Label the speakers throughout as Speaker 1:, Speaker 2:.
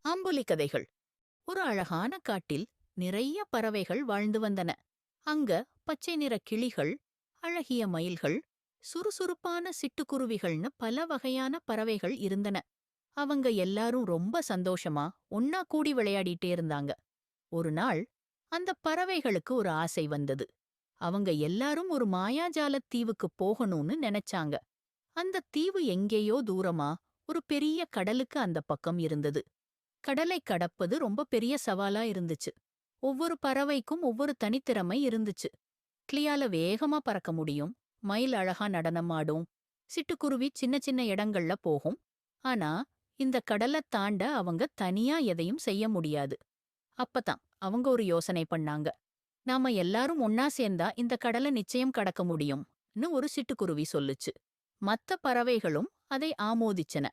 Speaker 1: ஆம்பொலி கதைகள். ஒரு அழகான காட்டில் நிறைய பறவைகள் வாழ்ந்து வந்தன. அங்க பச்சை நிற கிளிகள், அழகிய மயில்கள், சுறுசுறுப்பான சிட்டுக்குருவிகள்னு பல வகையான பறவைகள் இருந்தன. அவங்க எல்லாரும் ரொம்ப சந்தோஷமா ஒன்னா கூடி விளையாடிட்டே இருந்தாங்க. ஒரு நாள் அந்த பறவைகளுக்கு ஒரு ஆசை வந்தது. அவங்க எல்லாரும் ஒரு மாயாஜாலத் தீவுக்கு போகணும்னு நினைச்சாங்க. அந்த தீவு எங்கேயோ தூரமா ஒரு பெரிய கடலுக்கு அந்த பக்கம் இருந்தது. கடலை கடப்பது ரொம்ப பெரிய சவாலா இருந்துச்சு. ஒவ்வொரு பறவைக்கும் ஒவ்வொரு தனித்திறமை இருந்துச்சு. கிளியால வேகமா பறக்க முடியும், மயில் அழகா நடனமாடும், சிட்டுக்குருவி சின்ன சின்ன இடங்கள்ல போகும். ஆனா இந்த கடலைத் தாண்ட அவங்க தனியா எதையும் செய்ய முடியாது. அப்பதான் அவங்க ஒரு யோசனை பண்ணாங்க. நாம எல்லாரும் ஒன்னா சேர்ந்தா இந்த கடலை நிச்சயம் கடக்க முடியும்னு ஒரு சிட்டுக்குருவி சொல்லுச்சு. மத்த பறவைகளும் அதை ஆமோதிச்சன.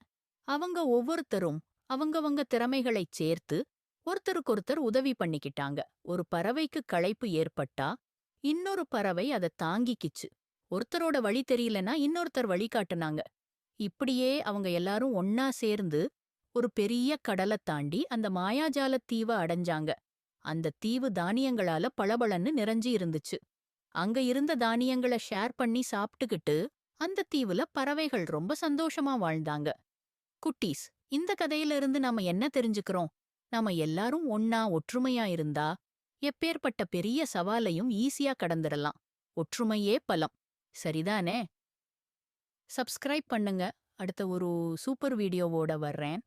Speaker 1: அவங்க ஒவ்வொருத்தரும் அவங்கவங்க திறமைகளைச் சேர்த்து ஒருத்தருக்கொருத்தர் உதவி பண்ணிக்கிட்டாங்க. ஒரு பறவைக்கு களைப்பு ஏற்பட்டா இன்னொரு பறவை அதை தாங்கிக்கிச்சு. ஒருத்தரோட வழி தெரியலனா இன்னொருத்தர் வழிகாட்டுனாங்க. இப்படியே அவங்க எல்லாரும் ஒன்னா சேர்ந்து ஒரு பெரிய கடலைத் தாண்டி அந்த மாயாஜாலத் தீவை அடைஞ்சாங்க. அந்த தீவு தானியங்களால பளபளன்னு நிறைஞ்சு இருந்துச்சு. அங்க இருந்த தானியங்களை ஷேர் பண்ணி சாப்பிட்டுக்கிட்டு அந்த தீவுல பறவைகள் ரொம்ப சந்தோஷமா வாழ்ந்தாங்க. குட்டீஸ், இந்த கதையிலிருந்து நாம என்ன தெரிஞ்சுக்கிறோம்? நாம எல்லாரும் ஒன்னா ஒற்றுமையா இருந்தா எப்பேற்பட்ட பெரிய சவாலையும் ஈஸியா கடந்துடலாம். ஒற்றுமையே பலம். சரிதானே? சப்ஸ்கிரைப் பண்ணுங்க. அடுத்த ஒரு சூப்பர் வீடியோவோட வர்றேன்.